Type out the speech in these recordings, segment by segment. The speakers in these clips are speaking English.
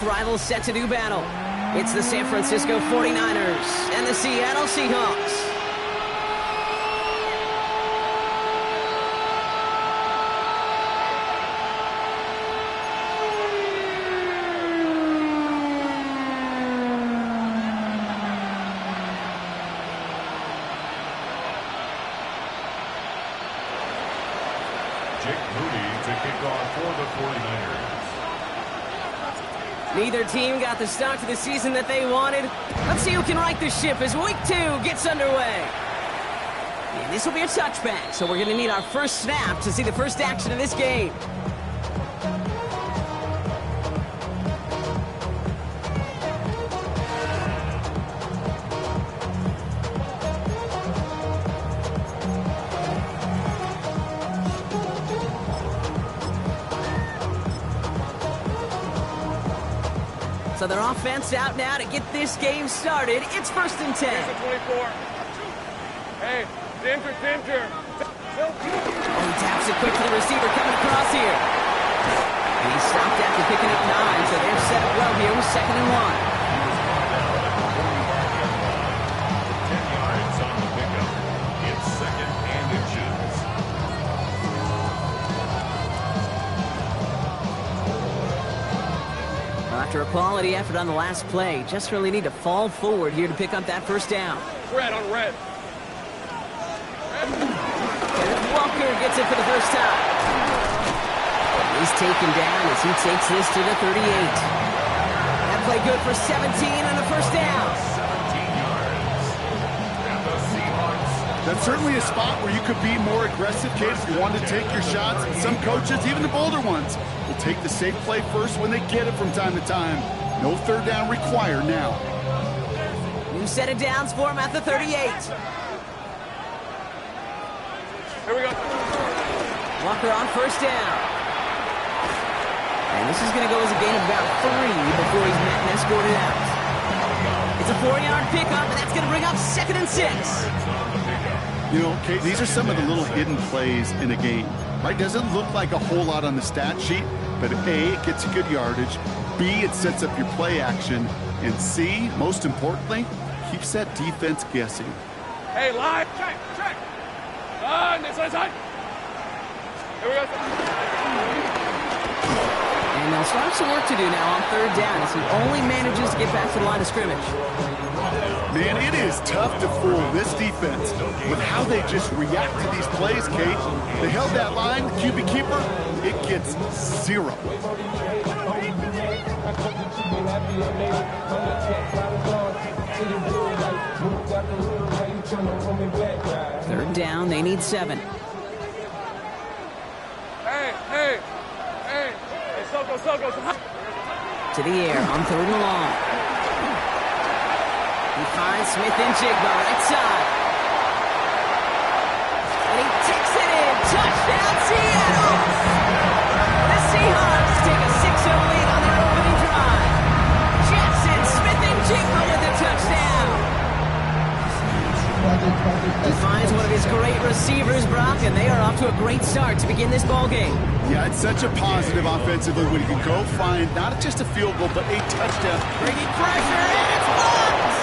Rivals set to do battle. It's the San Francisco 49ers and the Seattle Seahawks. Neither team got the start to the season that they wanted. Let's see who can right the ship as Week 2 gets underway. And this will be a touchback, so we're going to need our first snap to see the first action of this game. So their offense out now to get this game started. It's 1st and 10. Here's the 24. Hey, Dimter. Oh, he taps it quick to the receiver coming across here. And he stopped after picking up 9, so they're set up well here with 2nd and 1. 10 yards on the pickup. It's 2nd and inches. After a quality effort on the last play, just really need to fall forward here to pick up that first down. Red on red. Walker gets it for the first time. He's taken down as he takes this to the 38. That play good for 17 on the first down. 17 yards. And the Seahawks. That's certainly a spot where you could be more aggressive, kid, if you want to take your shots. Some coaches, even the bolder ones, will take the safe play first when they get it from time to time. No 3rd down required now. New set of downs for him at the 38. Here we go. Walker on first down. And this is going to go as a gain of about 3 before he's met and escorted out. It's a 4-yard pickup, and that's going to bring up 2nd and 6. You know, Kate, these are some of the little hidden plays in a game. Right? Doesn't look like a whole lot on the stat sheet, but A, it gets you good yardage. B, it sets up your play action. And C, most importantly, keeps that defense guessing. Hey, live. Check. This side. Here we go. And they'll start some work to do now on 3rd down as he only manages to get back to the line of scrimmage. Man, it is tough to fool this defense with how they just react to these plays, Kate. They held that line, the QB keeper, it gets 0. 3rd down, they need 7. Hey. Soko. To the air on 3rd and long. He finds Smith and Jigba right side. And he takes it in. Touchdown, Seattle! The Seahawks take a 6-0 lead on their opening drive. Jackson, Smith and Jigba with a touchdown. He finds one of his great receivers, Brock, and they are off to a great start to begin this ball game. Yeah, it's such a positive offensively when you can go find not just a field goal, but a touchdown. Bringing pressure, and it's blocked!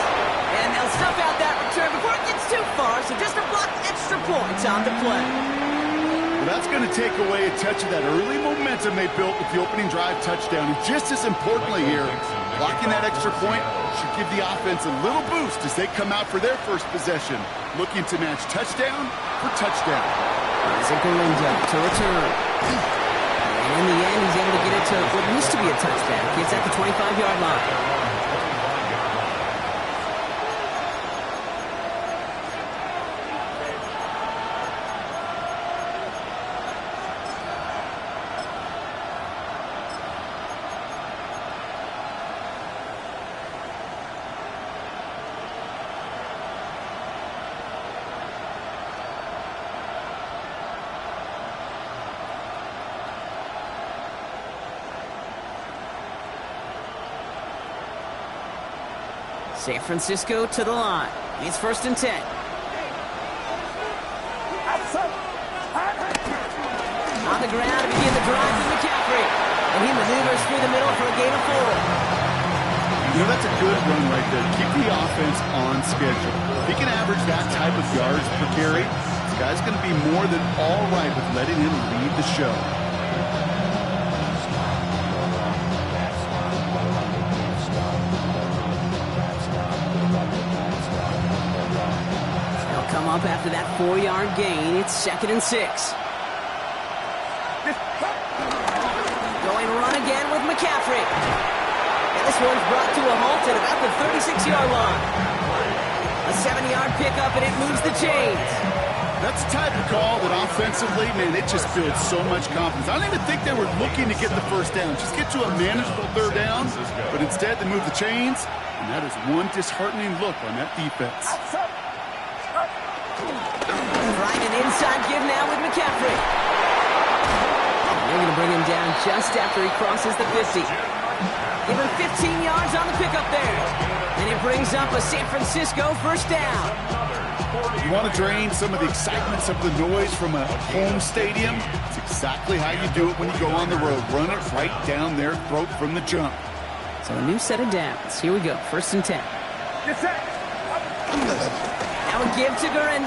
And they'll stuff out that return before it gets too far, so just a blocked extra points on the play. Well, that's going to take away a touch of that early momentum they built with the opening drive touchdown. And just as importantly here, blocking that extra point should give the offense a little boost as they come out for their first possession, looking to match touchdown for touchdown. Isaac Galindo to return. And in the end, he's able to get it to what used to be a touchback. It's at the 25-yard line. San Francisco to the line. It's 1st and 10. On the ground to begin the drive with McCaffrey. And he maneuvers through the middle for a gain of 4. You know, that's a good run right there. Keep the offense on schedule. If he can average that type of yards per carry, this guy's going to be more than all right with letting him lead the show. They'll come up after that 4-yard gain. It's 2nd and 6. Going run again with McCaffrey. And this one's brought to a halt at about the 36-yard line. A 7-yard pickup, and it moves the chains. That's the type of call that offensively, man, it just builds so much confidence. I don't even think they were looking to get the first down. Just get to a manageable 3rd down, but instead they move the chains, and that is one disheartening look on that defense. Trying an inside give now with McCaffrey. They're going to bring him down just after he crosses the 50. Give him 15 yards on the pickup there. And it brings up a San Francisco first down. You want to drain some of the excitement, some of the noise from a home stadium? It's exactly how you do it when you go on the road. Run it right down their throat from the jump. So a new set of downs. Here we go, 1st and 10. Now a give to Gridiron.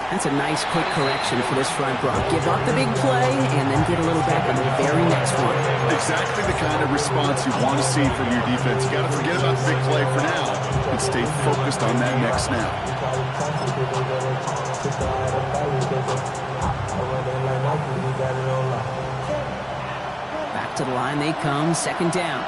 That's a nice quick correction for this front block. Give up the big play and then get a little back on the very next one. Exactly the kind of response you want to see from your defense. You got to forget about the big play for now and stay focused on that next snap. Back to the line they come, 2nd down.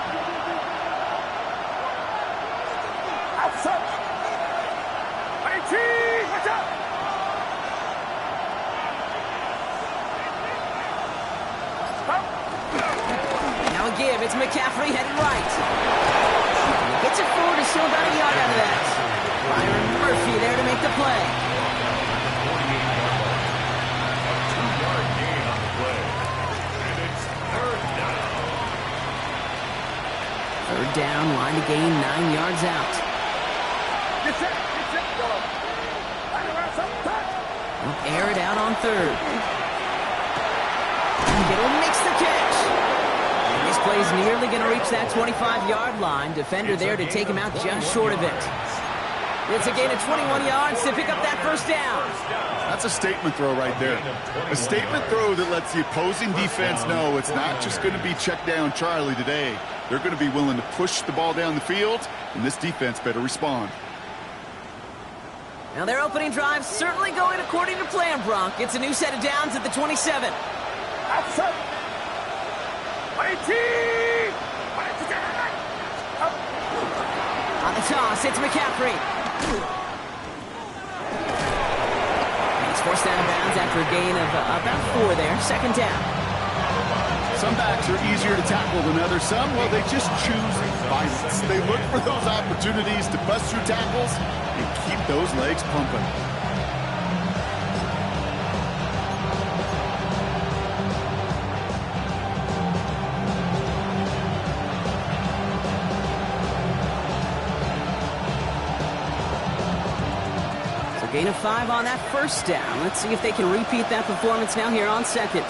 Give. It's McCaffrey headed right. He gets it forward to still about a yard out of that. Byron Murphy there to make the play. 2-yard gain on the play. And it's 3rd down. 3rd down, line to gain 9 yards out. They'll air it out on 3rd. Kittle makes the catch. This play's nearly going to reach that 25-yard line. Defender there to take him out just short of it. It's a gain of 21 yards to pick up that first down. That's a statement throw right there. A statement throw that lets the opposing defense know it's not just going to be check down Charlie today. They're going to be willing to push the ball down the field, and this defense better respond. Now their opening drive certainly going according to plan, Brock. It's a new set of downs at the 27. On the toss, it's McCaffrey. He's forced out of bounds after a gain of about 4 there. 2nd down. Some backs are easier to tackle than others. Some, well, they just choose violence. They look for those opportunities to bust through tackles and keep those legs pumping. Gain of 5 on that first down. Let's see if they can repeat that performance now here on 2nd.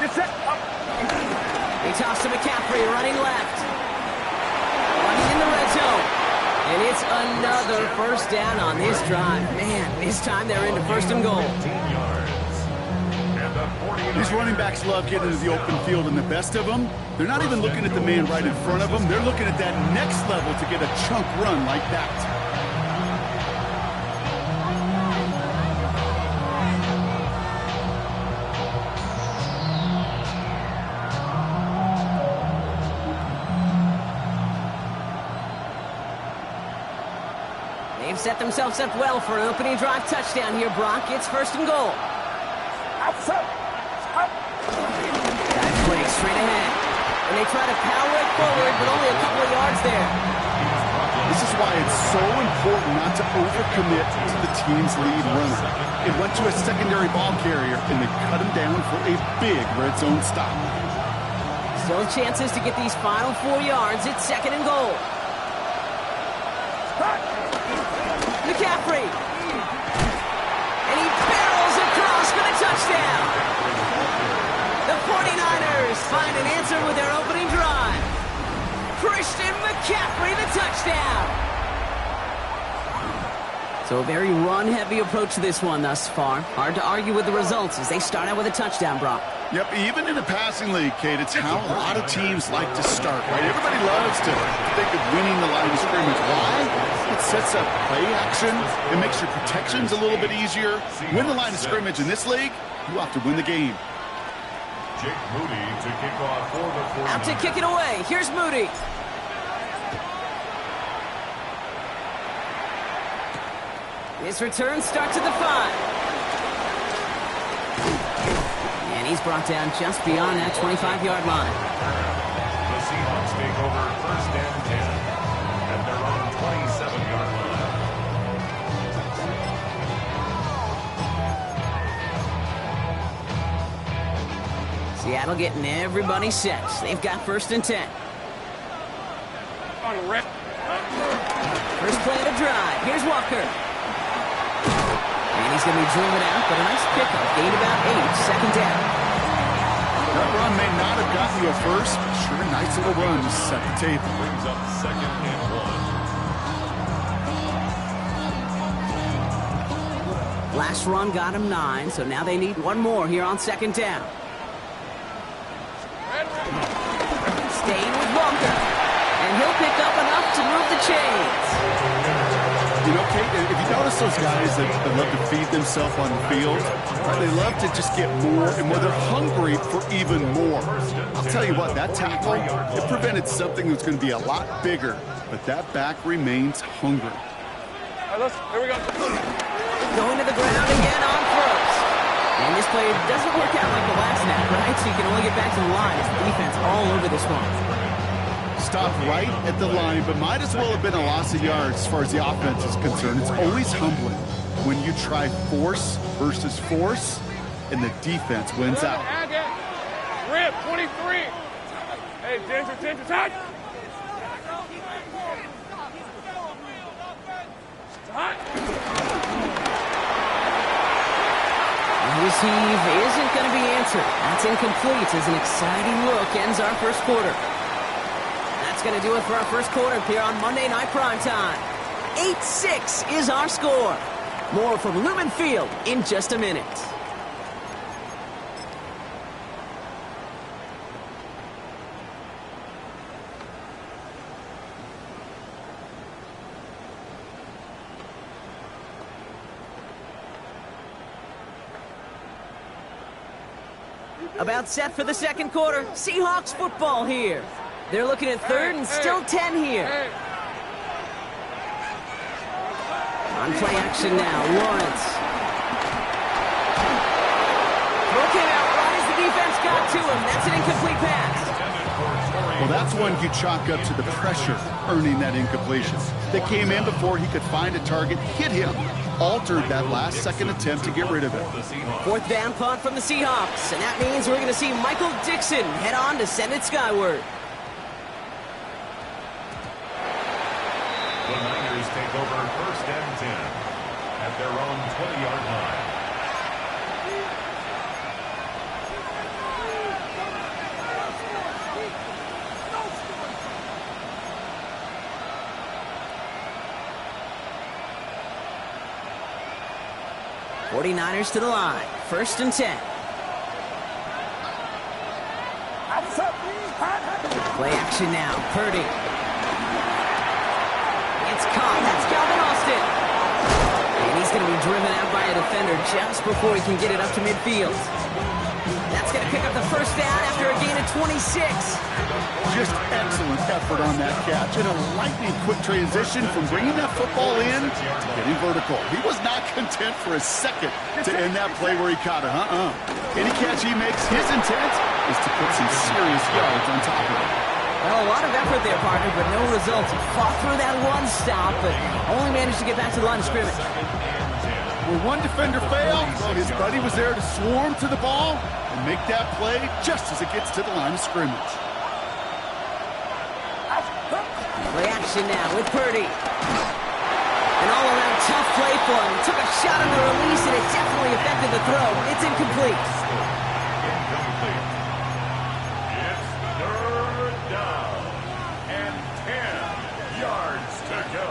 They toss to McCaffrey, running left. Running in the red zone. And it's another first down on this drive. Man, this time they're into 1st and goal. These running backs love getting into the open field, and the best of them, they're not even looking at the man right in front of them. They're looking at that next level to get a chunk run like that. They've set themselves up well for an opening drive touchdown here, Brock. It's 1st and goal. Dive play straight ahead. And they try to power it forward, but only a couple of yards there. This is why it's so important not to overcommit to the team's lead runner. It went to a secondary ball carrier, and they cut him down for a big red zone stop. Still chances to get these final 4 yards. It's 2nd and goal. McCaffrey. And he barrels across for the touchdown. The 49ers find an answer with their opening drive. Christian McCaffrey, the touchdown. So a very run-heavy approach to this one thus far. Hard to argue with the results as they start out with a touchdown, Brock. Yep, even in a passing league, Kate, it's how a lot of teams like to start, right? Everybody loves to think of winning the line of scrimmage. Why? It sets up play action. It makes your protections a little bit easier. Win the line of scrimmage in this league, you have to win the game. Jake Moody to kick off for the 49ers. Out to kick it away. Here's Moody. His return starts at the 5. And he's brought down just beyond that 25-yard line. The Seahawks take over first and 10 at their own 27-yard line. Seattle getting everybody set. They've got first and 10. First play of the drive. Here's Walker. And he's going to be driven out, but a nice pickup. Gain about 8, second down. That run may not have gotten you a first, but sure, a nice little run to set the table. Brings up second and 1. Last run got him 9, so now they need one more here on second down. Staying with Walker. And he'll pick up enough to move the chains. You know, Kate, if you notice those guys that love to feed themselves on the field, right, they love to just get more and more. They're hungry for even more. I'll tell you what, that tackle, it prevented something that's going to be a lot bigger, but that back remains hungry. All right, here we go. Going to the ground again on first. And this play doesn't work out like the last snap, right? So you can only get back to the line. It's the defense all over this one. Stop right at the line, but might as well have been a loss of yards as far as the offense is concerned. It's always humbling when you try force versus force, and the defense wins out. Rip, 23. Hey, Ginger, time. His heave isn't going to be answered. That's incomplete as an exciting look ends our first quarter. That's going to do it for our first quarter here on Monday Night Primetime. 8-6 is our score. More from Lumen Field in just a minute. About set for the second quarter. Seahawks football here. They're looking at third and still 10 here. On play action now, Lawrence. Throw came out right as the defense got to him. That's an incomplete pass. Well, that's one you chalk up to the pressure earning that incompletion. They came in before he could find a target, hit him, altered that last-second attempt to get rid of it. Fourth down punt from the Seahawks, and that means we're going to see Michael Dixon head on to send it skyward. The Niners take over first and 10 at their own 20-yard line. '49ers to the line. First and 10. Play action now. Purdy. It's caught. That's Calvin Austin. And he's going to be driven out by a defender just before he can get it up to midfield. That's going to pick up the first down after a gain of 26. Just excellent effort on that catch and a lightning quick transition from bringing that football in to getting vertical. He was not content for a second to end that play where he caught it. Any catch he makes, his intent is to put some serious yards on top of it. Well, a lot of effort there, partner, but no results. He fought through that one stop, but only managed to get back to the line of scrimmage. When one defender failed, well, his buddy was there to swarm to the ball and make that play just as it gets to the line of scrimmage. Reaction now with Purdy. An all-around tough play for him. Took a shot on the release, and it definitely affected the throw. It's incomplete. yards to go.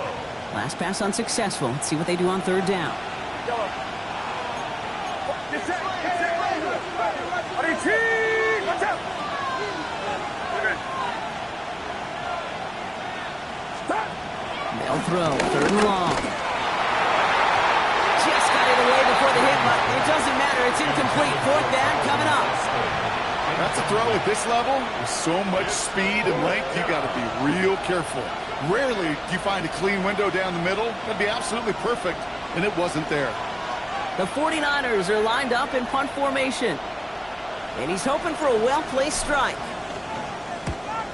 Last pass unsuccessful. Let's see what they do on third down. They'll throw. Third and long. Just got it away before the hit button. It doesn't matter. It's incomplete. Fourth down coming up. That's a throw at this level. With so much speed and length, you got to be real careful. Rarely do you find a clean window down the middle. That'd be absolutely perfect, and it wasn't there. The 49ers are lined up in punt formation. And he's hoping for a well-placed strike.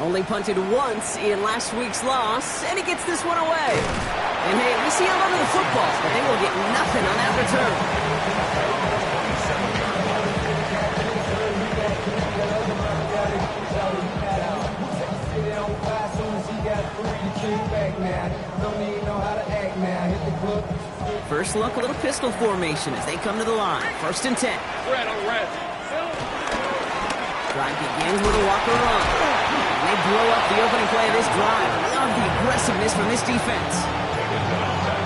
Only punted once in last week's loss, and he gets this one away. And hey, we see a lot of the football, but they will get nothing on that return. First look, a little pistol formation as they come to the line. First and 10. Red on red. Drive begins with a walker run. And they blow up the opening play of this drive. Love the aggressiveness from this defense.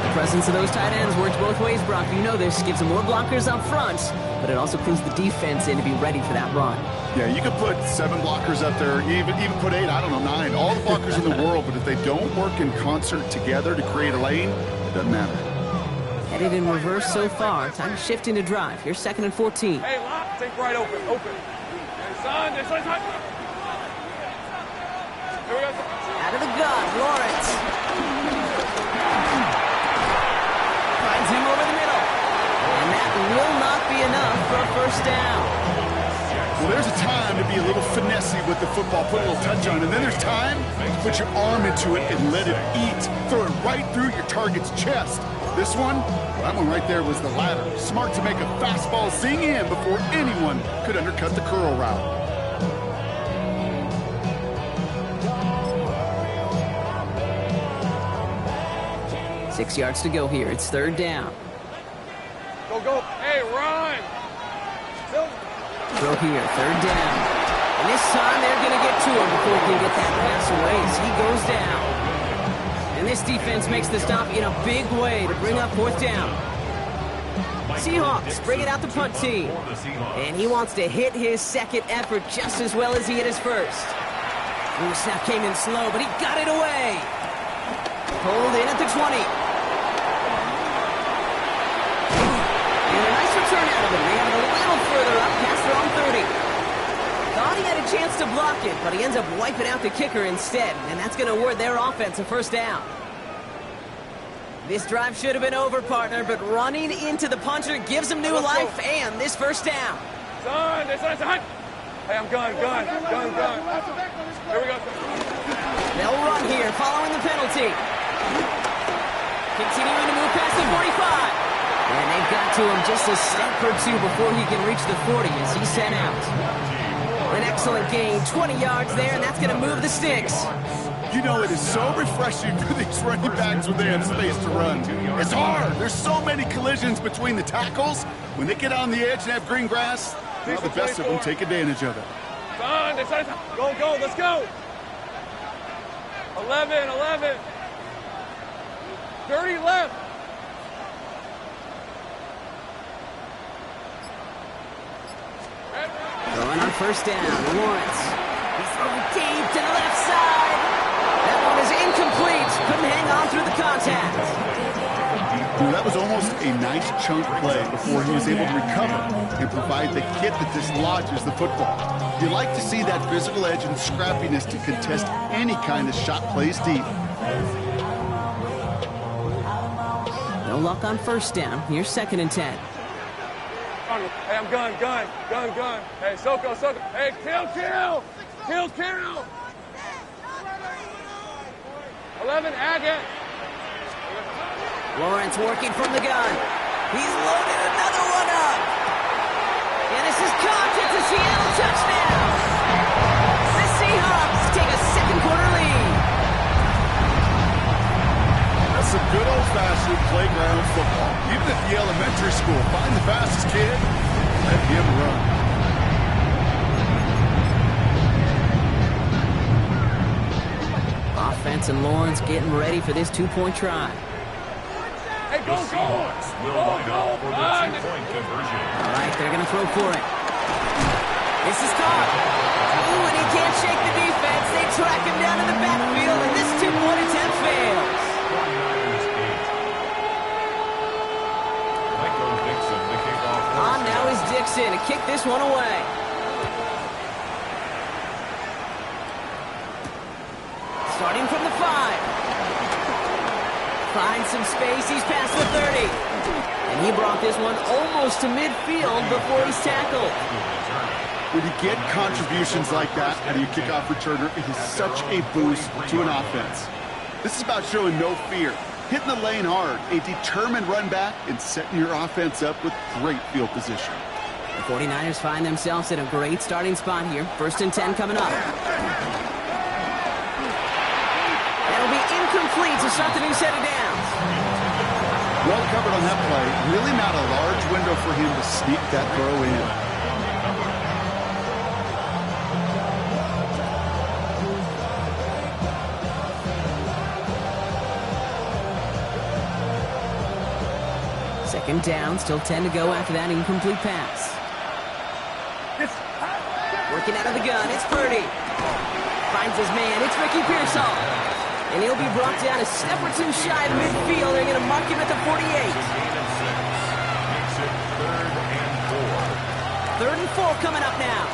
The presence of those tight ends works both ways, Brock. You know this. Gives them more blockers up front, but it also clues the defense in to be ready for that run. Yeah, you could put 7 blockers up there, even put 8, I don't know, 9. All the blockers in the world, but if they don't work in concert together to create a lane, it doesn't matter. Headed in reverse so far. Time to shift into drive. Here's 2nd and 14. Hey, lock. Take right open. Open. Hey, son. Hey, son. Here we go. Out of the gun, Lawrence. Finds him over the middle. And that will not be enough for a first down. Well, there's a time to be a little finessey with the football, put a little touch on it, and then there's time to put your arm into it and let it eat. Throw it right through your target's chest. This one, that one right there was the latter. Smart to make a fastball zing in before anyone could undercut the curl route. Six yards to go here. It's third down. Go, go. Hey, run. Throw here, third down. And this time they're going to get to him before he can get that pass away as he goes down. And this defense makes the stop in a big way to bring up fourth down. Seahawks bring it out the punt team. And he wants to hit his second effort just as well as he hit his first. Ooh, snap came in slow, but he got it away. Pulled in at the 20. And a nice return out of him. They have it a little further up past their own 30. Thought he had a chance to block it, but he ends up wiping out the kicker instead. And that's going to award their offense a first down. This drive should have been over, partner, but running into the punter gives him new life and this first down. Son. Hey, I'm gun. Here we go. They'll run here following the penalty. Continuing to move past the 45. And they've got to him just a step or two before he can reach the 40 as he's sent out. An excellent gain, 20 yards there, and that's going to move the sticks. You know, it is so refreshing for these running backs when they have space to run. It's hard. There's so many collisions between the tackles. When they get on the edge and have green grass, well, the best of them take advantage of it. Go, let's go. 11. 30 left. Going on first down, Lawrence. He's throwing deep to the left side. That one is incomplete. Couldn't hang on through the contact. Well, that was almost a nice chunk play before he was able to recover and provide the hit that dislodges the football. You like to see that physical edge and scrappiness to contest any kind of shot plays deep. No luck on first down. Here's 2nd and 10. Hey, I'm gun. Hey, Soko. Hey, kill. 11, Agate. Lawrence working from the gun. He's loaded another one up. And this is caught. It's a Seattle touchdown. The Seahawks take a second quarter lead. That's some good old-fashioned playground football. Even at the elementary school, find the fastest kid, let him run. offense, and Lawrence getting ready for this two-point try. Hey, The Seahawks will line up for the two-point conversion. All right, they're going to throw for it. This is caught. Ooh, and he can't shake the defense. They track him down in the backfield, and this two-point attempt fails. 49ers 8. Michael Dixon, the kickoff. On now is Dixon to kick this one away. Starting from the 5. Finds some space. He's past the 30. And he brought this one almost to midfield before he's tackled. When you get contributions like that out of your kickoff returner, it is such a boost to an offense. This is about showing no fear, hitting the lane hard, a determined run back, and setting your offense up with great field position. The 49ers find themselves in a great starting spot here. 1st and 10 coming up. That'll be incomplete to start the new set of downs. Well covered on that play. Really not a large window for him to sneak that throw in. Second down, still 10 to go after that incomplete pass. Working out of the gun, it's Purdy. Finds his man, it's Ricky Pearsall. And he'll be brought down a step or two shy of midfield. They're going to mark him at the 48. Makes it 3rd and 4. 3rd and 4 coming up now.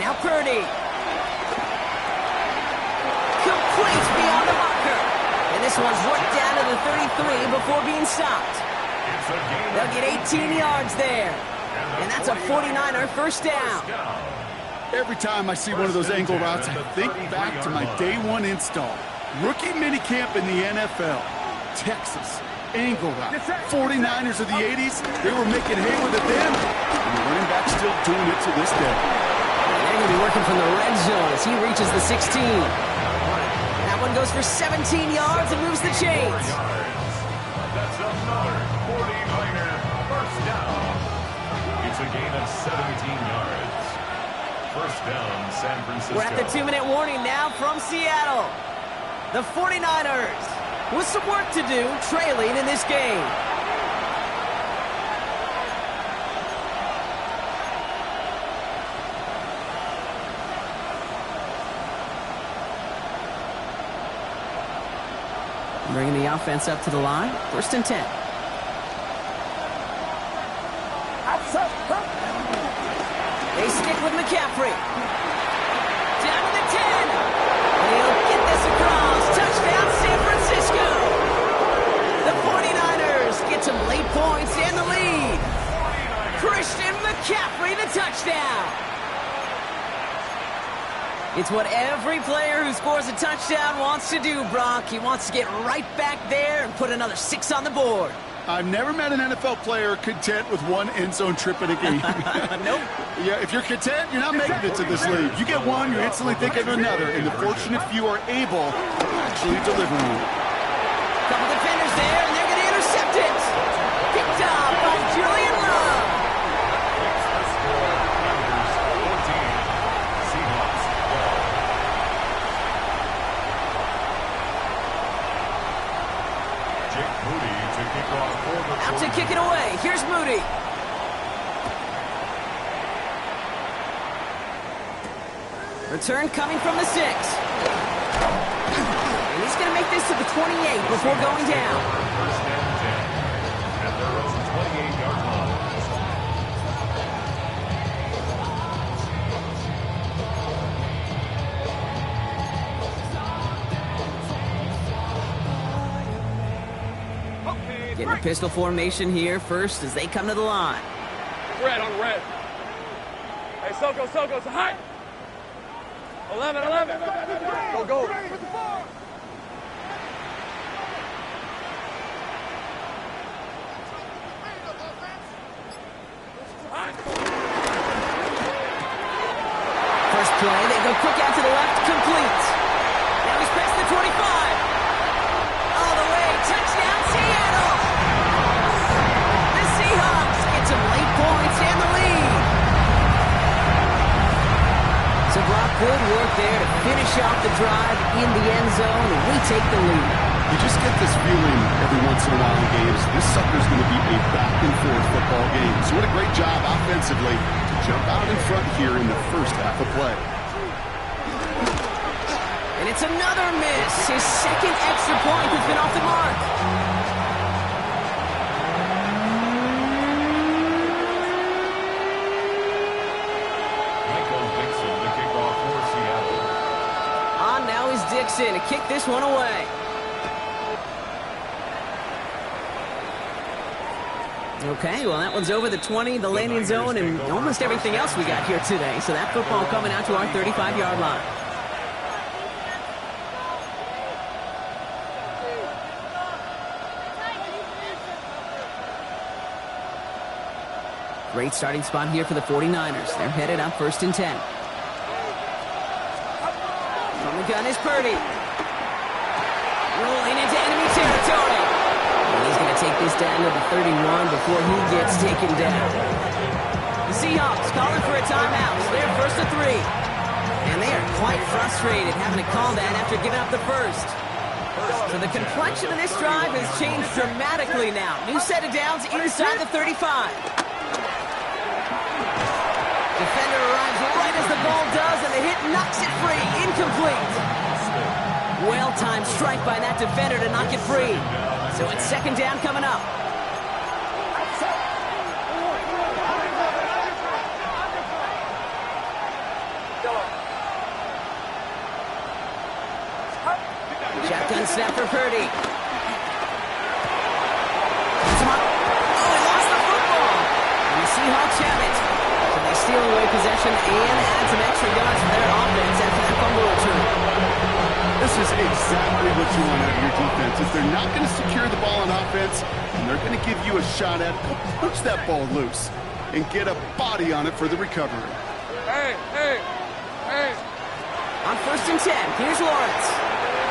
Now Purdy. Complete beyond the marker. And this one's worked down to the 33 before being stopped. They'll get 18 yards there. And that's a 49er first down. Every time I see one of those angle routes, I think back to my day one install. Rookie minicamp in the NFL. Texas, angle route. 49ers of the 80s, they were making hay with it then. And the running back's still doing it to this day. They're going to be working from the red zone as he reaches the 16. That one goes for 17 yards and moves the chains. That's another 49er first down. It's a gain of 17 yards. First down, San Francisco. We're at the 2-minute warning now from Seattle. The 49ers with some work to do, trailing in this game. Bringing the offense up to the line. 1st and 10. They stick with McCaffrey. Down to the 10. And he'll get this across. Touchdown, San Francisco. The 49ers get some late points and the lead. Christian McCaffrey, the touchdown. It's what every player who scores a touchdown wants to do, Brock. He wants to get right back there and put another 6 on the board. I've never met an NFL player content with one end zone trip in a game. Nope. Yeah, if you're content, you're not making it to this league. You get one, you instantly think of another, and the fortunate few are able to actually deliver on it. Couple defenders there, and they're going to intercept it. Picked up by Julian Love. Out to kick it away. Here's Moody. Return coming from the 6. And he's going to make this to the 28 before going down. First and 10 at their own 28-yard line. Getting a pistol formation here first as they come to the line. Red on red. Hey, Soko, so high. 11. Go. First play, they go quick out to the left, complete. Now he's past the 25. All the way, touchdown, Seattle. The Seahawks get some late points and the lead. So Brock, good work there to finish off the drive in the end zone, and we take the lead. You just get this feeling every once in a while in games. This sucker's going to be a back-and-forth football game. So what a great job offensively to jump out in front here in the first half of play. And it's another miss. His second extra point has been off the mark. Now is Dixon to kick this one away. Okay, well, that one's over the 20, the landing zone, and almost everything else we got here today. So that football coming out to our 35-yard line. Great starting spot here for the 49ers. They're headed up 1st and 10. From the gun is Purdy. Rolling into enemy territory. And he's going to take this down to the 31 before he gets taken down. The Seahawks calling for a timeout. So they're 1st and 3. And they are quite frustrated having to call that after giving up the first. So the complexion of this drive has changed dramatically now. New set of downs inside the 35. Defender arrives right as the ball does, and the hit knocks it free. Incomplete. Well-timed strike by that defender to knock it free. So it's 2nd down coming up. Shotgun snap for Purdy. Oh, he lost the football. And the Seahawks have it. So they steal away possession and add some extra yards for their offense after that fumble return. This is exactly what you want out of your defense. If they're not going to secure the ball on offense, and they're going to give you a shot at, push that ball loose and get a body on it for the recovery. Hey. On 1st and 10, here's Lawrence.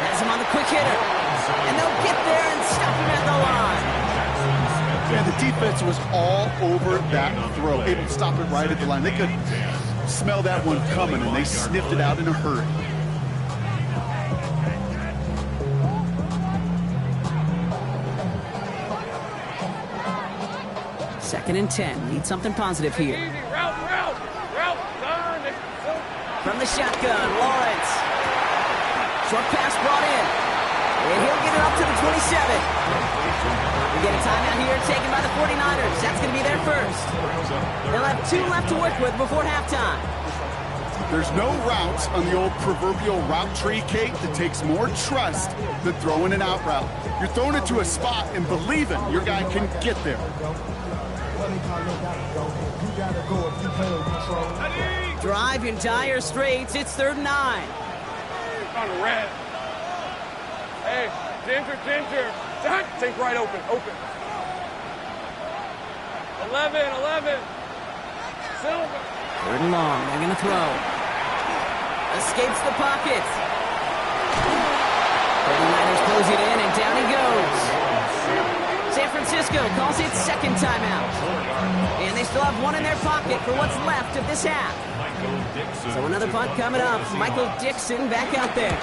Has him on the quick hitter. And they'll get there and stop him at the line. Yeah, the defense was all over that throw, able to stop it right at the line. They could smell that one coming, and they sniffed it out in a hurry. Second and 10. Need something positive here. Easy. Route. Darn it. From the shotgun, Lawrence. Short pass brought in. And he'll get it up to the 27. We get a timeout here taken by the 49ers. That's going to be their first. They'll have 2 left to work with before halftime. There's no routes on the old proverbial route tree, Kate, that takes more trust than throwing an out route. You're throwing it to a spot and believing your guy can get there. Drive in dire straits. It's 3rd and 9. On the red. Hey, Ginger. Take right open. 11. Silver. 3rd and long. They're going to throw. Escapes the pocket. 49ers close it in, and down he goes. San Francisco calls it 2nd timeout. And they still have 1 in their pocket for what's left of this half. So another punt coming up. Michael Dixon back out there.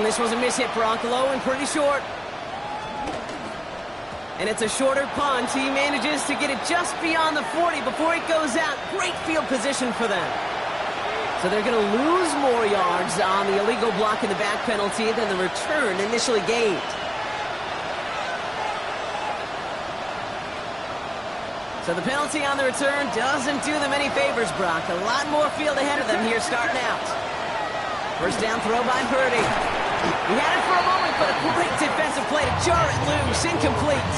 This was a miss-hit for Low and pretty short. And it's a shorter punt. He manages to get it just beyond the 40 before it goes out. Great field position for them. So they're going to lose more yards on the illegal block in the back penalty than the return initially gained. So the penalty on the return doesn't do them any favors, Brock. A lot more field ahead of them here starting out. First down throw by Purdy. He had it for a moment, but a great defensive play to jar it loose. Incomplete.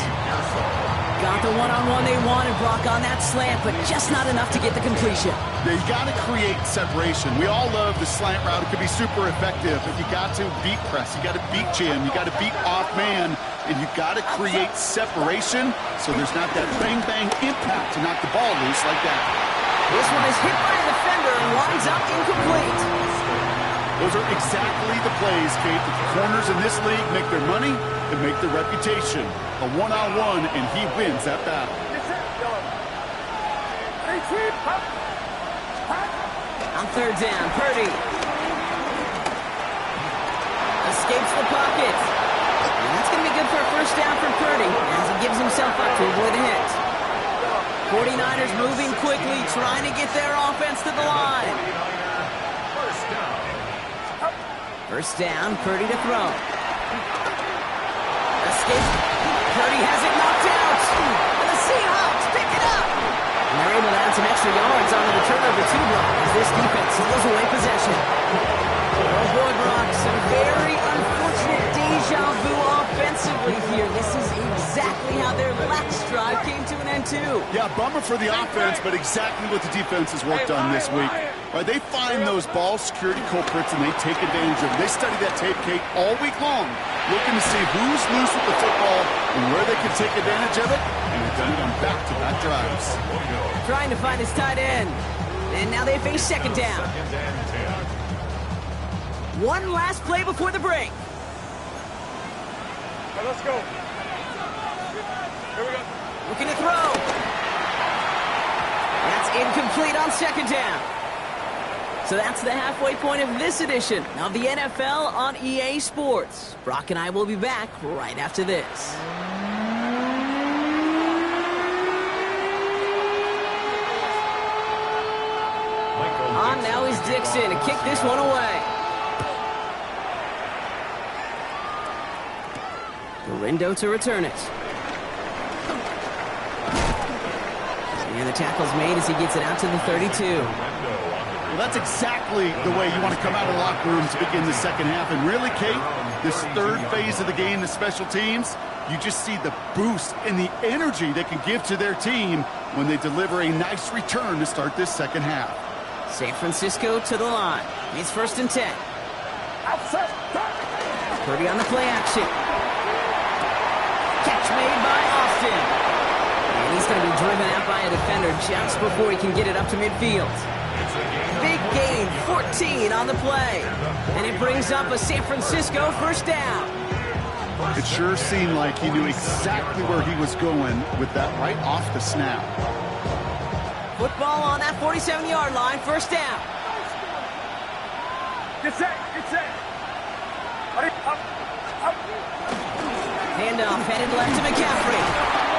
Got the one-on-one they wanted, Brock, on that slant, but just not enough to get the completion. Yeah, you got to create separation. We all love the slant route. It could be super effective, but you got to beat press. You got to beat jam. You got to beat off man, and you got to create separation so there's not that bang-bang impact to knock the ball loose like that. This one is hit by a defender and winds up incomplete. Those are exactly the plays, Kate, that the corners in this league make their money and make their reputation. A one-on-one, and he wins that battle. On third down. Purdy escapes the pocket. And that's going to be good for a first down for Purdy as he gives himself up to avoid a hit. 49ers moving quickly, trying to get their offense to the line. First down, Purdy to throw. Escape. Purdy has it knocked out. And the Seahawks pick it up. And they're able to add some extra yards on the return of the two block as this defense steals away possession. Oh boy, Brock, some very unfortunate deja vu offensively here. This is exactly how their last drive came to an end too. Yeah, bummer for the offense, but exactly what the defense has worked on this week. Right, they find those ball security culprits and they take advantage of them. They study that tape, Kate, all week long, looking to see who's loose with the football and where they can take advantage of it, and they've done it on back-to-back drives. Trying to find his tight end, and now they face second down. One last play before the break. Now let's go. Here we go. Looking to throw. That's incomplete on second down. So that's the halfway point of this edition of the NFL on EA Sports. Brock and I will be back right after this. On now is Dixon to kick this one away. Garindo to return it. And the tackle's made as he gets it out to the 32. Well, that's exactly the way you want to come out of the locker room to begin the second half. And really, Kate, this third phase of the game, the special teams, you just see the boost and the energy they can give to their team when they deliver a nice return to start this second half. San Francisco to the line. It's 1st and 10. Purdy on the play action. Catch made by Austin. And he's going to be driven out by a defender just before he can get it up to midfield. Big gain, 14 on the play. And it brings up a San Francisco first down. It sure seemed like he knew exactly where he was going with that right off the snap. Football on that 47-yard line, first down. Get set, get set. Hurry, up, up. Handoff headed left to McCaffrey.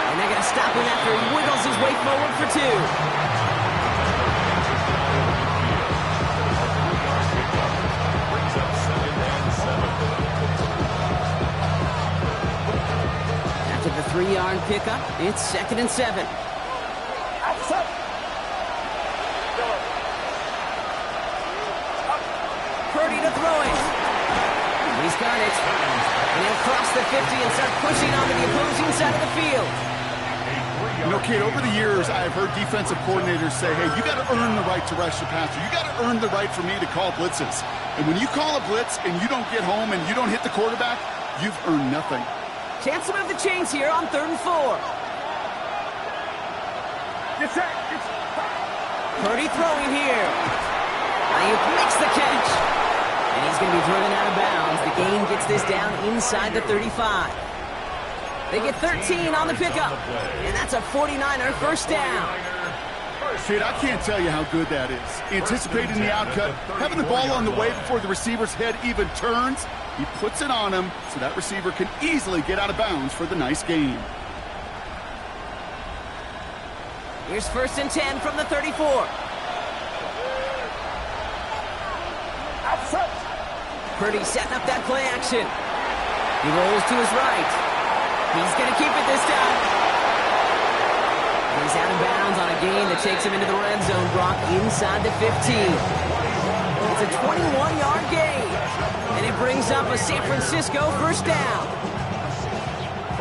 And they're going to stop him after he wiggles his way forward for 2. After the 3-yard pickup, it's 2nd and 7. Purdy to throw it. He's got it. And he'll cross the 50 and start pushing onto the opposing side of the field. You know, Kate, over the years, I've heard defensive coordinators say, hey, you got to earn the right to rush the passer. You got to earn the right for me to call blitzes. And when you call a blitz and you don't get home and you don't hit the quarterback, you've earned nothing. Chance to move the chains here on 3rd and 4. Get set, get set. Purdy throwing here. Ayuk makes the catch. And he's going to be driven out of bounds. The gain gets this down inside the 35. They get 13 on the pickup. And that's a 49er first down. Kate, I can't tell you how good that is. Anticipating the outcut, having the ball on the way before the receiver's head even turns. He puts it on him so that receiver can easily get out of bounds for the nice gain. Here's 1st and 10 from the 34. Purdy setting up that play action. He rolls to his right. He's going to keep it this time. He's out of bounds on a gain that takes him into the red zone, Brock, inside the 15. It's a 21-yard gain. And it brings up a San Francisco first down.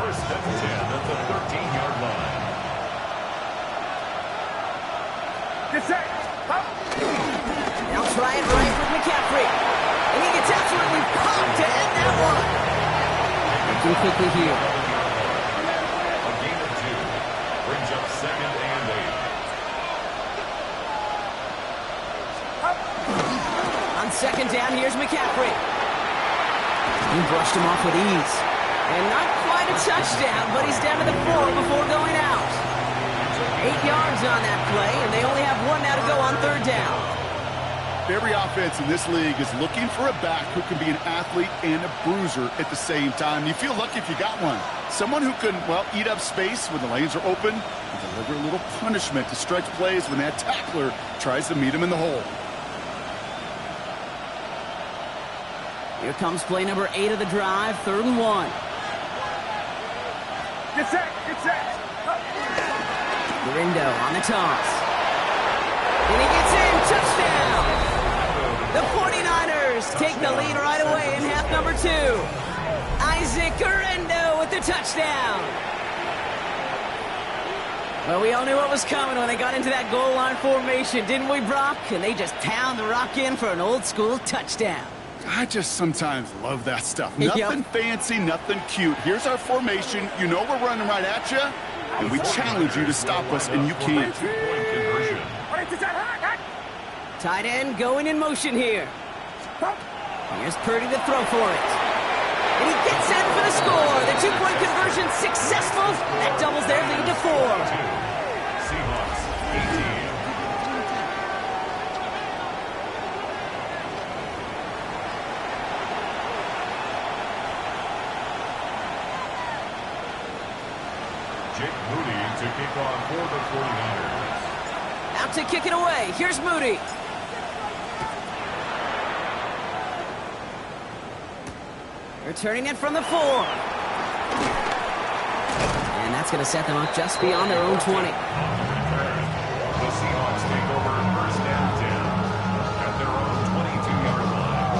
1st and 10 at the 13-yard line. Get set. Up. They'll try it right with McCaffrey. And he gets absolutely pumped to end that one. Looking quickly here. A gain of 2 brings up 2nd and 8. On 2nd down, here's McCaffrey. He brushed him off with ease. And not quite a touchdown, but he's down to the 4 before going out. 8 yards on that play, and they only have 1 now to go on 3rd down. Every offense in this league is looking for a back who can be an athlete and a bruiser at the same time. You feel lucky if you got one. Someone who can, well, eat up space when the lanes are open and deliver a little punishment to stretch plays when that tackler tries to meet him in the hole. Here comes play number 8 of the drive, 3rd and 1. Get set, get set. Grindo on the toss. And he gets in, touchdown! The 49ers take the lead right away in half number 2. Isaac Gridiron with the touchdown. Well, we all knew what was coming when they got into that goal line formation, didn't we, Brock? And they just pound the rock in for an old-school touchdown. I just sometimes love that stuff. Nothing fancy, nothing cute. Here's our formation. You know we're running right at you, and we challenge you to stop us, and you can't. Tight end going in motion here. Here's Purdy to throw for it. And he gets in for the score. The 2-point conversion successful. That doubles their lead to 4. Seahawks 18. Jake Moody to kick off for the 49ers. Out to kick it away. Here's Moody. Returning it from the 4. And that's going to set them up just beyond their own 20. The Seahawks take over first down 10 at their own 22-yard line.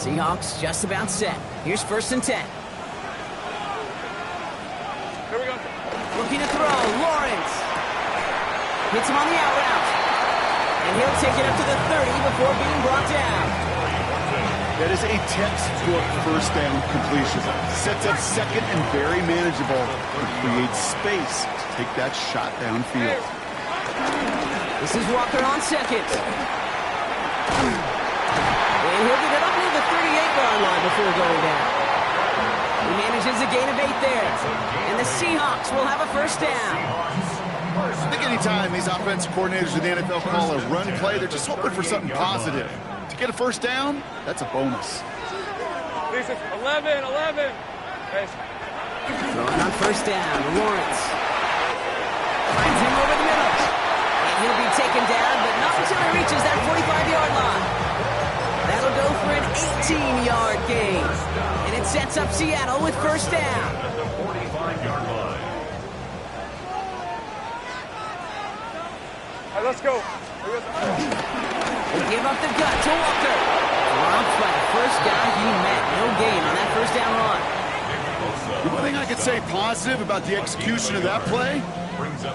Seahawks just about set. Here's 1st and 10. Here we go. Looking to throw. Lawrence. Hits him on the out route. And he'll take it up to the 30 before being brought down. That is a textbook first down completion. Sets up second and very manageable and creates space to take that shot downfield. This is Walker on second. And he'll get it up near the 38-yard line before going down. He manages a gain of 8 there. And the Seahawks will have a first down. I think anytime these offensive coordinators in the NFL call a run play, they're just hoping for something positive. To get a first down, that's a bonus. 11. Throwing on first down, Lawrence. Finds him over the middle. And he'll be taken down, but not until he reaches that 45-yard line. That'll go for an 18-yard gain. And it sets up Seattle with first down. At the 45-yard line. All right, let's go. They give up the gut to Walker. Dropped by the first guy he met. No gain on that first down run. The one thing I could say positive about the execution of that play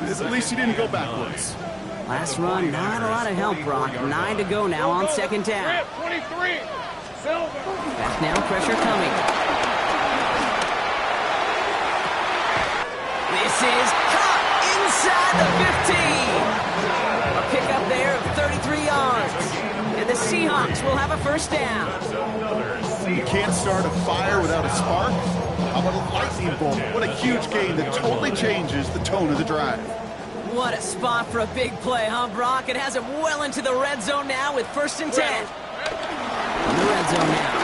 is at least he didn't go backwards. Last run, not a lot of help, Brock. 9 to go now on second down. 23. Silver. Back now, pressure coming. This is caught inside the 15. A pickup there of 33 yards. And the Seahawks will have a first down. You can't start a fire without a spark. How about a lightning bolt? What a huge gain that totally changes the tone of the drive. What a spot for a big play, huh, Brock? It has it well into the red zone now with 1st and 10. In the red zone now.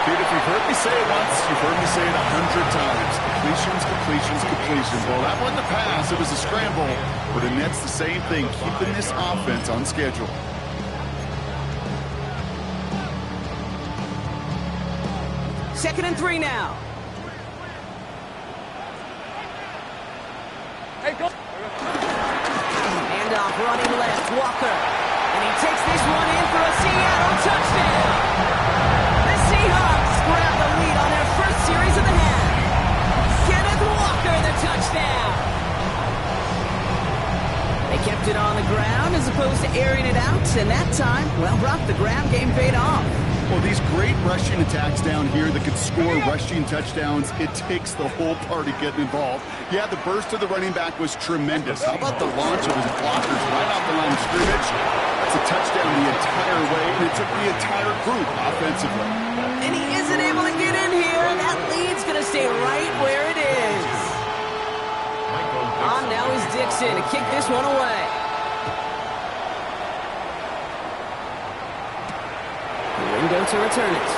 Kid, if you've heard me say it once, you've heard me say it 100 times. Completions. Well, that wasn't a pass. It was a scramble. But the Nets, the same thing, keeping this offense on schedule. Second and 3 now. Hey, go. Handoff running left, Walker. And he takes this one in for a Seattle touchdown. The Seahawks grab the lead on their first series of the half. Kenneth Walker, the touchdown. They kept it on the ground as opposed to airing it out. And that time, well, Brock, the ground game paid off. Well, these great rushing attacks down here that could score rushing touchdowns, it takes the whole party getting involved. Yeah, the burst of the running back was tremendous. How about the launch of his blockers right off the line of scrimmage? That's a touchdown the entire way, and it took the entire group offensively. And he isn't able to get in here. That lead's going to stay right where it is. Now he's Dixon to kick this one away. Ringo to return it.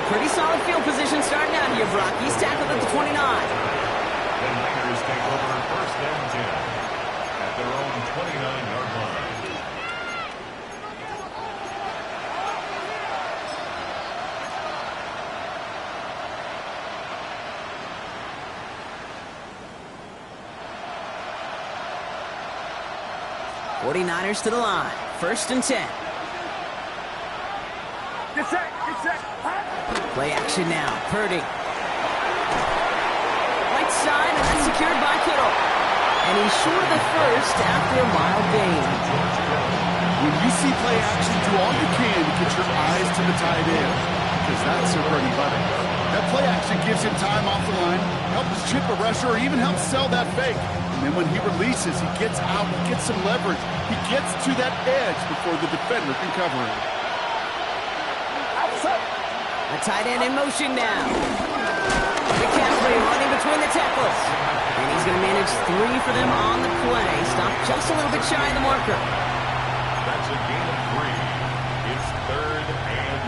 Pretty solid field position starting out here, Brock. He's tackled at the 29. The Niners take over first and 10 at their own 29-yard line. '49ers to the line. First and 10. Get set, get set. Play action now. Purdy. Right side, and that's secured by Kittle. And he's short of the first after a mild gain. When you see play action, do all you can to get your eyes to the tight end, because that's their bread and butter. That play action gives him time off the line, helps chip a rusher, or even helps sell that fake. And then when he releases, he gets out, he gets some leverage. He gets to that edge before the defender can cover him. A tight end in motion now. McCaffrey running between the tackles. And he's going to manage 3 for them on the play. Stop just a little bit shy of the marker. That's a gain of 3. It's 3rd and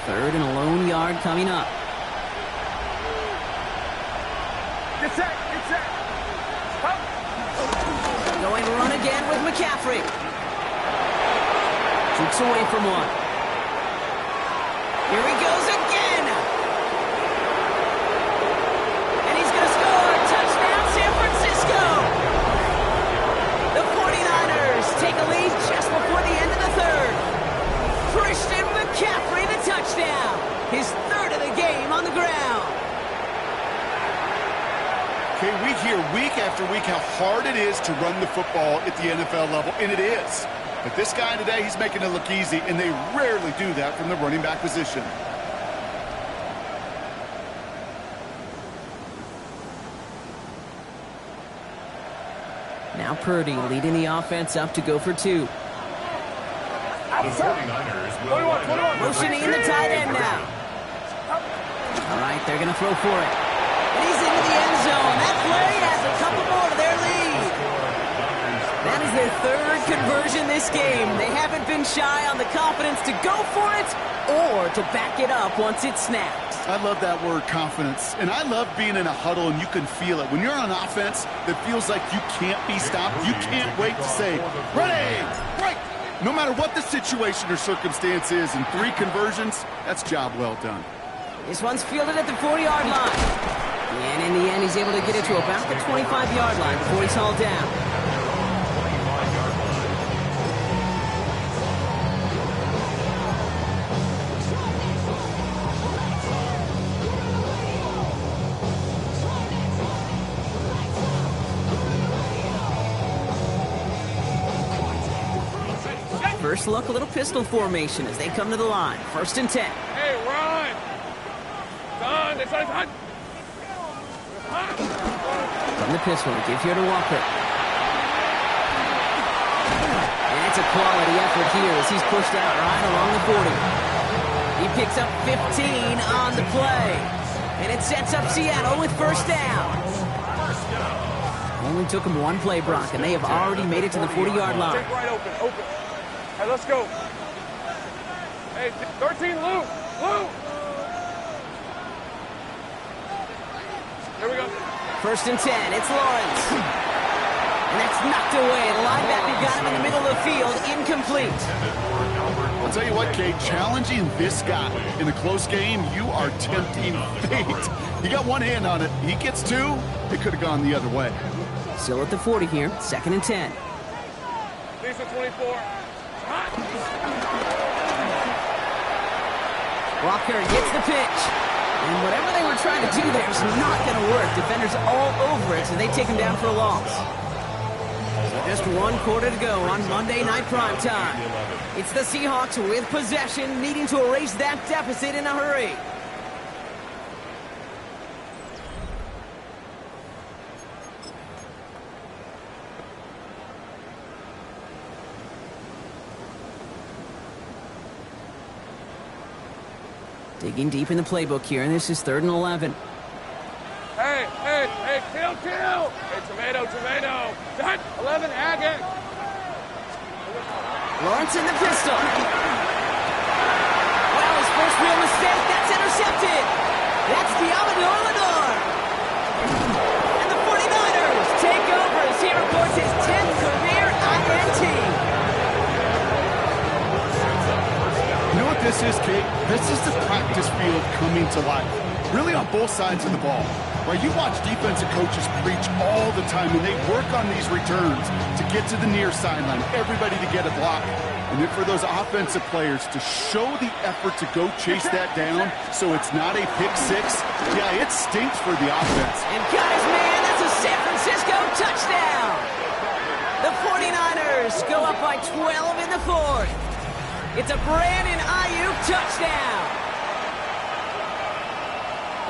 1. Third and a lone yard coming up. Get set, get set. Going to run again with McCaffrey. Shoots away from one. Here he goes again. And he's going to score. Touchdown, San Francisco. The 49ers take a lead just before the end of the third. Christian McCaffrey, the touchdown. His 3rd of the game on the ground. Okay, we hear week after week how hard it is to run the football at the NFL level, and it is. But this guy today, he's making it look easy, and they rarely do that from the running back position. Now Purdy leading the offense up to go for 2. The 49ers will Motioning the tight end now. All right, they're going to throw for it. And he's into the end zone. That play adds a couple more to their lead. That is their 3rd conversion this game. They haven't been shy on the confidence to go for it or to back it up once it's snapped. I love that word, confidence. And I love being in a huddle and you can feel it. When you're on offense, that feels like you can't be stopped. You can't wait to say, ready, right. No matter what the situation or circumstance is, in 3 conversions, that's job well done. This one's fielded at the 40-yard line. And in the end, he's able to get it to about the 25-yard line before he's hauled down. First look, a little pistol formation as they come to the line. First and 10. Hey, run. Done. This is hot. From the pistol, give here to Walker. And it's a quality effort here as he's pushed out right along the 40. He picks up 15 on the play. And it sets up Seattle with first down. Only took him 1 play, Brock, and they have already made it to the 40-yard line. Right open, open. Hey, let's go. Hey, 13, Lou. Lou. Here we go. First and 10, it's Lawrence. And that's knocked away. The linebacker got him in the middle of the field, incomplete. I'll tell you what, Kate, challenging this guy in a close game, you are tempting fate. You got 1 hand on it. He gets 2. It could have gone the other way. Still at the 40 here, 2nd and 10. Lisa 24. Walker gets the pitch. And whatever they were trying to do there is not going to work. Defenders all over it, so they take him down for a loss. So just 1 quarter to go on Monday Night Primetime. It's the Seahawks with possession, needing to erase that deficit in a hurry. Digging deep in the playbook here, and this is 3rd and 11. Hey, kill! Hey, tomato! Done! 11, Agate! Lawrence in the pistol. Well, his first real mistake, that's intercepted. That's Diamador. And the 49ers take over as he reports his 10th career INT. You know what this is, Kate? This is the practice field coming to life. Really on both sides of the ball. Right, you watch defensive coaches preach all the time, and they work on these returns to get to the near sideline, everybody to get a block. And then for those offensive players to show the effort to go chase that down so it's not a pick six, yeah, it stinks for the offense. And guys, man, that's a San Francisco touchdown. The 49ers go up by 12 in the 4th. It's a Brandon Ayuk touchdown.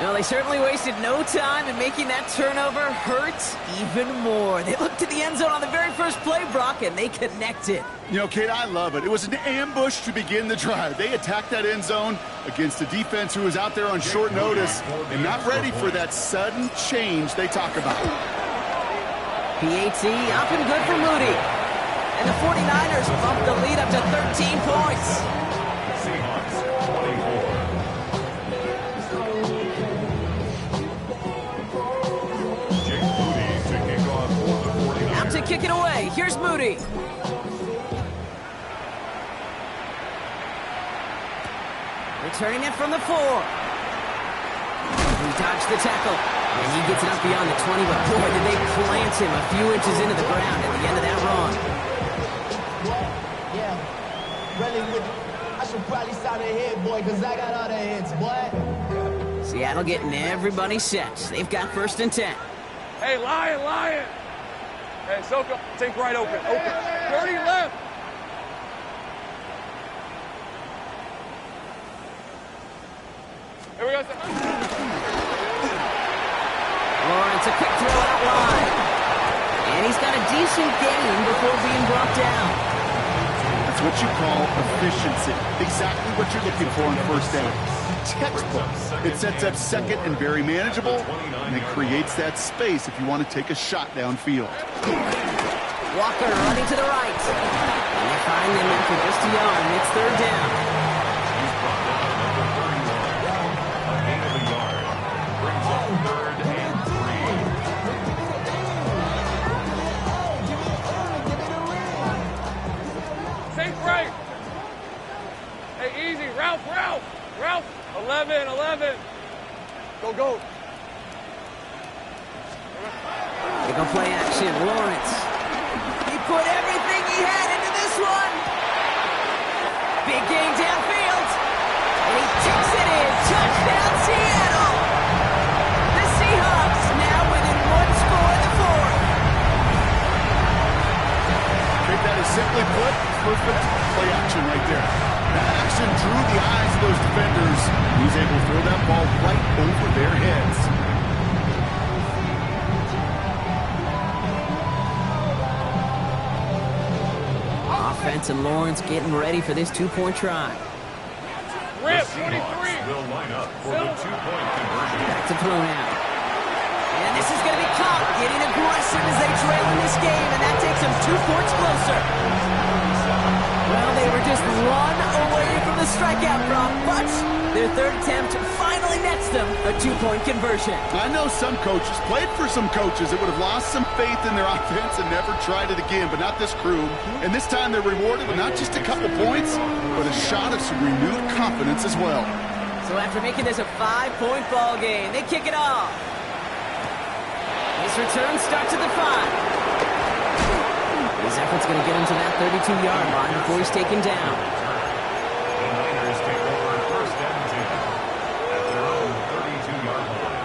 Well, they certainly wasted no time in making that turnover hurt even more. They looked to the end zone on the very first play, Brock, and they connected. You know, Kate, I love it. It was an ambush to begin the drive. They attacked that end zone against a defense who was out there on short notice and not ready for that sudden change they talk about. PAT up and good for Moody. And the 49ers bump the lead up to 13 points. Seahawks 24. To kick it away. Here's Moody. Returning it from the 4. He dodged the tackle. And he gets it up beyond the 20, but boy, did they plant him a few inches into the ground at the end of that run. Yeah, really, I should probably sign a hit, boy, because I got all the hits, boy. Seattle getting everybody set. They've got 1st and 10. Hey, Lion! Hey, Soko, take right open. 30 left. Here we go. Lawrence, a quick throw out wide. And he's got a decent gain before being brought down. That's what you call efficiency. Exactly what you're looking for in 1st down. Textbook. It sets up 2nd and very manageable, and it creates that space if you want to take a shot downfield. Walker running to the right. And they find him in for just a yard. It's 3rd down. He's brought down number 31. A gain of a yard. Brings up 3rd and 3. Safe right. Hey, easy. Ralph. 11. Go. They go play action. Lawrence. He put everything he had into this one. Big gain downfield. And he takes it in. Touchdown, Seattle. The Seahawks now within 1 score in the 4th. Okay, that is simply put, perfect play action right there. That action drew the eyes of those defenders. He was able to throw that ball right over their heads. Offense and Lawrence getting ready for this 2-point try. Rip, The 23. Seahawks will line up for the 2-point conversion. Back to throw now. And this is going to be caught, getting aggressive as they trail in this game, and that takes them 2 points closer. Well, they were just 1 away from the strikeout drop, but their 3rd attempt finally nets them a 2-point conversion. I know some coaches, played for some coaches that would have lost some faith in their offense and never tried it again, but not this crew. And this time they're rewarded with not just a couple points, but a shot of some renewed confidence as well. So after making this a 5-point ball game, they kick it off. His return starts at the 5. His effort's going to get him to that 32-yard line before he's taken down. The Niners take over 1st and 10 at their own 32-yard line.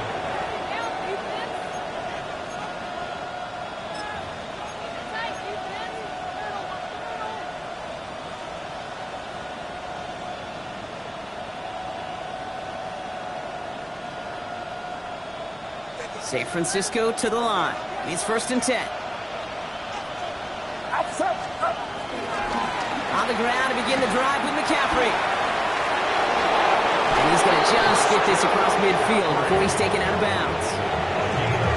San Francisco to the line. It's 1st and 10. On the ground to begin the drive with McCaffrey. And he's going to just get this across midfield before he's taken out of bounds.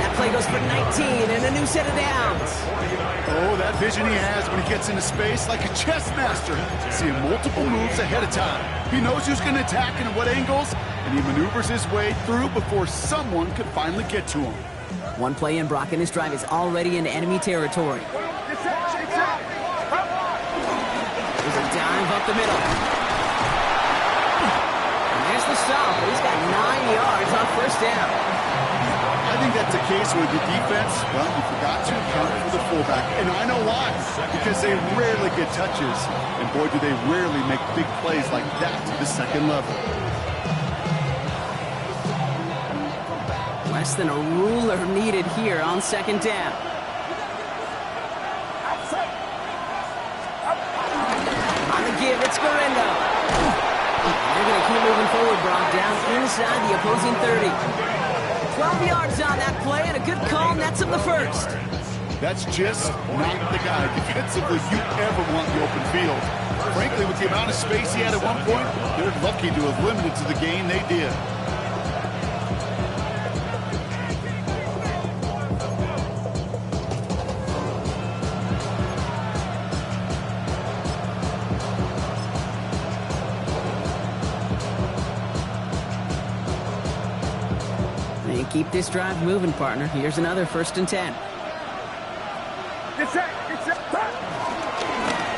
That play goes for 19 and a new set of downs. Oh, that vision he has when he gets into space like a chess master. Seeing multiple moves ahead of time. He knows who's going to attack and at what angles, and he maneuvers his way through before someone could finally get to him. One play in, Brock, and this drive is already into enemy territory. There's a dive up the middle. And there's the stop. He's got 9 yards on first down. I think that's the case with the defense. Well, you forgot to account for the fullback. And I know why. Because they rarely get touches. And boy, do they rarely make big plays like that to the second level. Less than a ruler needed here on second down. On the give, it's Gridiron. They're going to keep moving forward, Brock, down inside the opposing 30. 12 yards on that play, and a good call nets him the first. That's just not the guy defensively you ever want in the open field. Frankly, with the amount of space he had at one point, they're lucky to have limited to the gain they did. Keep this drive moving, partner. Here's another 1st and 10.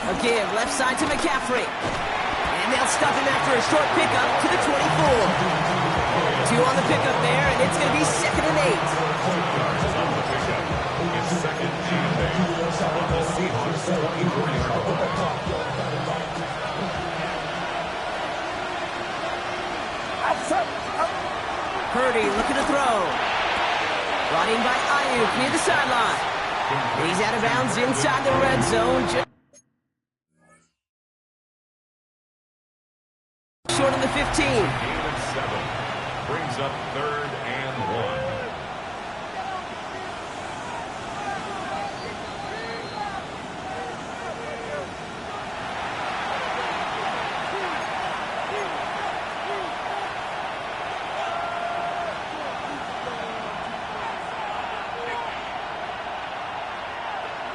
A give, left side to McCaffrey. And they'll stop him after a short pickup to the 24. 2 on the pickup there, and it's going to be 2nd and 8. Purdy looking to throw. Brought in by Ayuk near the sideline. He's out of bounds inside the red zone. Short of the 15. Gain of 7. Brings up 3rd and 1.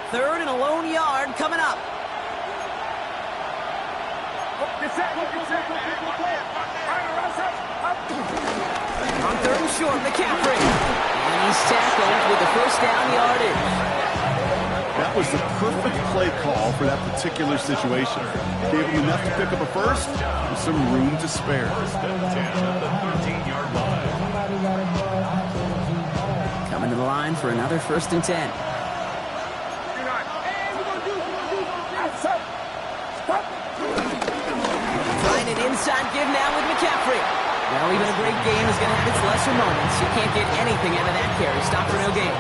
Third and a lone yard coming up. On 3rd and short, McCaffrey. And he's tackled with the first down yardage. That was the perfect play call for that particular situation. Gave him enough to pick up a first with some room to spare. 1st and 10 at the 13-yard line. Coming to the line for another 1st and 10. Trying an inside give now with McCaffrey. Well, even a great game is going to have its lesser moments. You can't get anything out of that carry. Stop for no gain.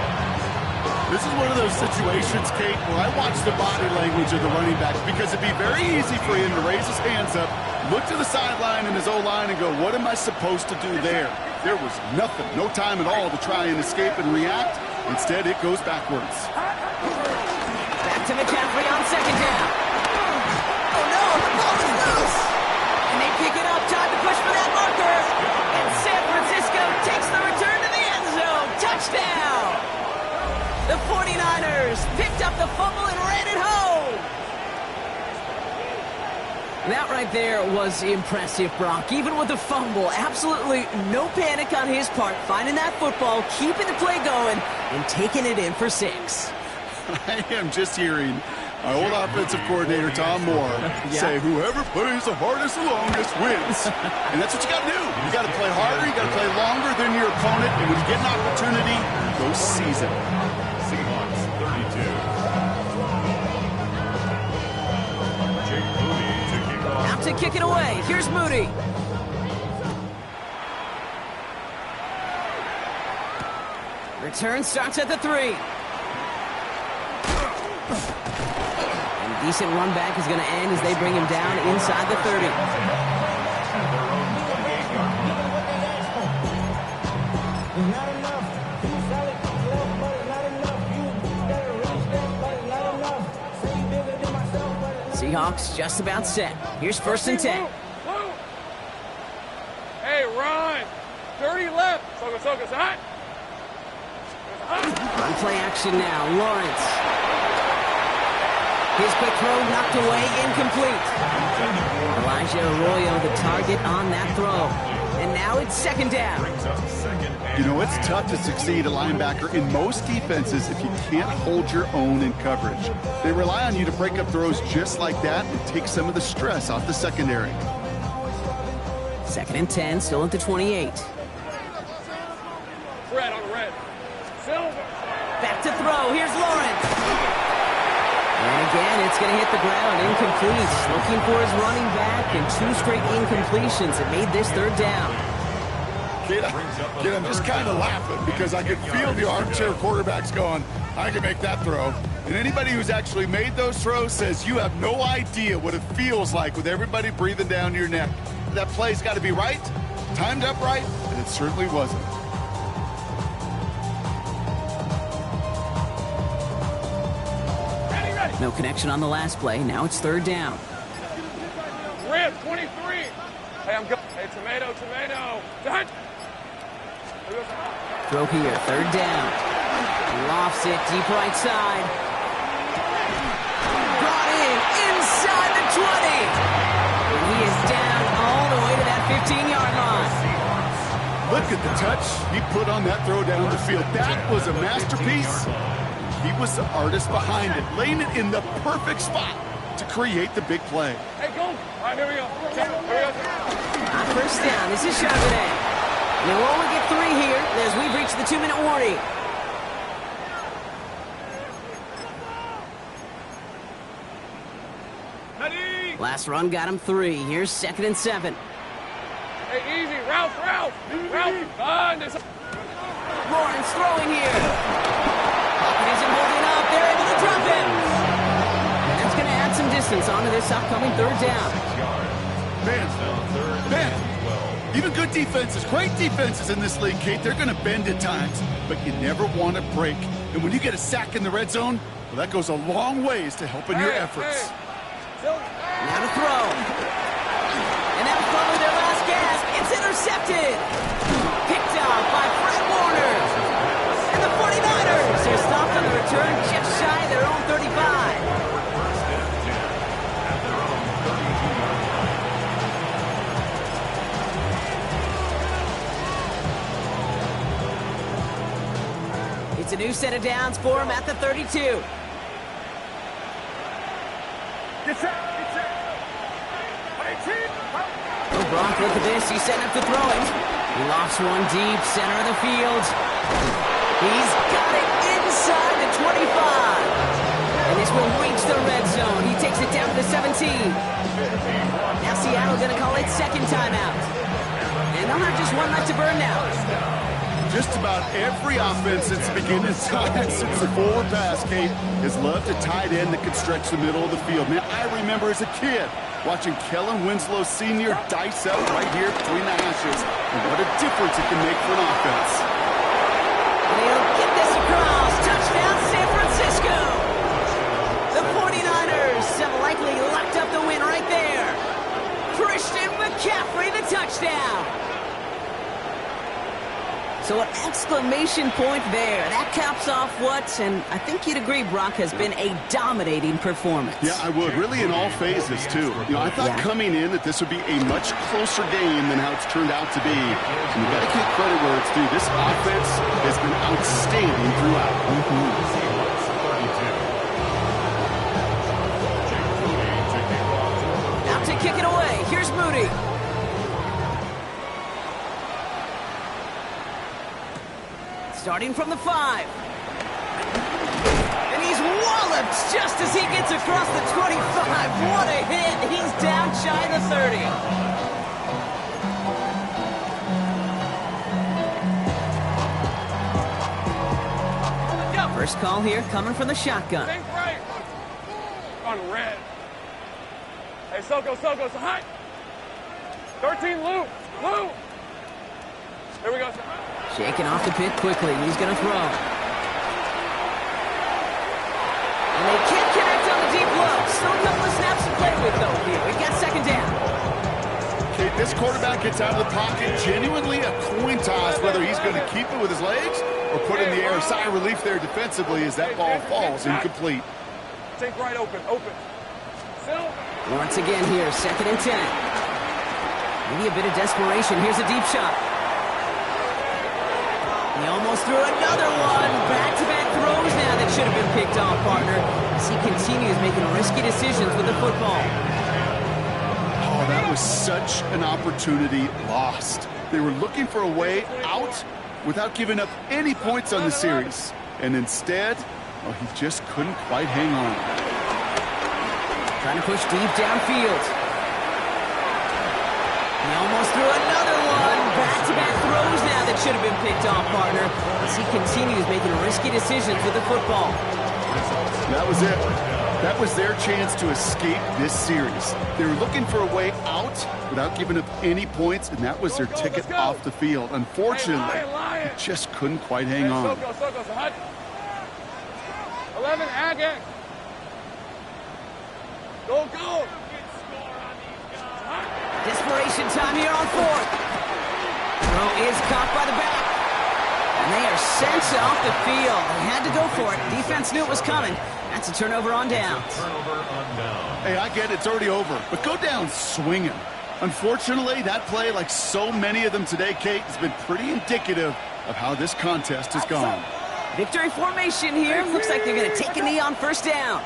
This is one of those situations, Kate, where I watch the body language of the running back because it'd be very easy for him to raise his hands up, look to the sideline and his O-line and go, what am I supposed to do there? There was nothing, no time at all to try and escape and react. Instead, it goes backwards. Back to McCaffrey on second down. Oh, no, the ball is loose. And they pick it up, time to push for that marker. And San Francisco takes the return to the end zone. Touchdown. The 49ers picked up the fumble and ran it home. That right there was impressive, Brock. Even with the fumble, absolutely no panic on his part. Finding that football, keeping the play going, and taking it in for 6. I am just hearing our old offensive coordinator, Tom Moore, say, whoever plays the hardest and longest wins. And that's what you got to do. You got to play harder, you got to play longer than your opponent, and when you get an opportunity, go seize it. Seahawks 32. Jake Moody to kick off. Out to kick it away. Here's Moody. Return starts at the 3. And decent run back is going to end as they bring him down inside the 30. Seahawks just about set. Here's 1st and 10. 30 left. Soko, hot. Run play action now. Lawrence. His quick throw knocked away, incomplete. Elijah Arroyo, the target on that throw. And now it's second down. You know, it's tough to succeed a linebacker in most defenses if you can't hold your own in coverage. They rely on you to break up throws just like that and take some of the stress off the secondary. 2nd and 10, still at the 28. Red on the red. Silver. Back to throw. Here's Lawrence. And again, it's going to hit the ground. Incomplete. Looking for his running back, and 2 straight incompletions. It made this 3rd down. Kid, I'm just kind of laughing because I could feel the armchair quarterbacks going, I can make that throw. And anybody who's actually made those throws says you have no idea what it feels like with everybody breathing down your neck. That play's got to be right, timed up right, and it certainly wasn't. No connection on the last play. Now it's 3rd down. Red, 23. Hey, I'm good. Hey, tomato. Done. Throw here, 3rd down. Lofts it deep right side. Brought in inside the 20. And he is down all the way to that 15-yard line. Look at the touch he put on that throw down the field. That was a masterpiece. He was the artist behind it, laying it in the perfect spot to create the big play. Hey, go. All right, here we go. First down. This is Charbonnet. And we'll only get 3 here as we've reached the 2-minute warning. Last run got him 3. Here's 2nd and 7. Hey, easy. Ralph. Lawrence throwing here. Pocket isn't holding up. They're able to drop him. And that's going to add some distance onto this upcoming 3rd down. Man, even good defenses, great defenses in this league, Kate, they're going to bend at times, but you never want to break. And when you get a sack in the red zone, well, that goes a long ways to helping your efforts. Now to throw. And that was probably their last gasp. It's intercepted. Picked off by Fred Warner. And the 49ers are stopped on the return just shy of their own 35. It's a new set of downs for him at the 32. Oh, Brock, look at this. He's setting up to throw it. He lofts one deep, center of the field. He's got it inside the 25. And this will reach the red zone. He takes it down to the 17. Now Seattle going to call it 2nd timeout. And they'll have just 1 left to burn now. Just about every offense since the beginning of time, since the forward pass, Kate, has loved a tight end that could stretch the middle of the field. Man, I remember as a kid watching Kellen Winslow Sr. dice up right here between the hashes. And what a difference it can make for an offense. And he'll get this across. Touchdown, San Francisco. The 49ers have likely locked up the win right there. Christian McCaffrey, the touchdown. So an exclamation point there. That caps off what, and I think you'd agree, Brock, has been a dominating performance. Yeah, I would. Really in all phases, too. You know, I thought coming in that this would be a much closer game than how it's turned out to be. And you got to give credit where it's due. This offense has been outstanding throughout. Out to kick it away. Here's Moody. Starting from the 5. And he's walloped just as he gets across the 25. What a hit. He's down shy of the 30. First call here coming from the shotgun. Think right. On red. Hey, Soko, so hot. 13, Lou. Here we go. Shaking off the pit quickly. He's going to throw. And they can't connect on the deep low. Still a couple of snaps to play with, though, here. We've got 2nd down. Okay, this this quarterback gets out of the pocket, genuinely a coin toss whether he's going to keep it with his legs or put it in the air. Sigh of relief there defensively as that ball falls incomplete. Take right open. Once again here, 2nd and 10. Maybe a bit of desperation. Here's a deep shot. He almost threw another one. Back-to-back throws now that should have been picked off, partner, as he continues making risky decisions with the football. Oh, that was such an opportunity lost. They were looking for a way out without giving up any points on the series. And instead, oh, he just couldn't quite hang on. Trying to push deep downfield. He almost threw another one. Back-to-back throws now that should have been picked off, partner, as he continues making risky decisions with the football. That was it. That was their chance to escape this series. They were looking for a way out without giving up any points, and that was their ticket off the field. Unfortunately, he just couldn't quite hang on. 11, Agate. Go. Desperation time here on 4th. Throw is caught by the back. And they are sent off the field. They had to go for it. Defense knew it was coming. That's a turnover on downs. Hey, I get it. It's already over. But go down swinging. Unfortunately, that play, like so many of them today, Kate, has been pretty indicative of how this contest has gone. Victory formation here. Looks like they're going to take a knee on 1st down.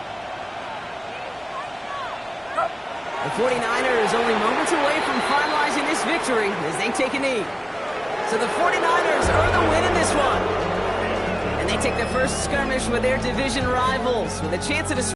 The 49ers only moments away from finalizing this victory as they take a knee. So the 49ers earn the win in this one. And they take the first skirmish with their division rivals with a chance at a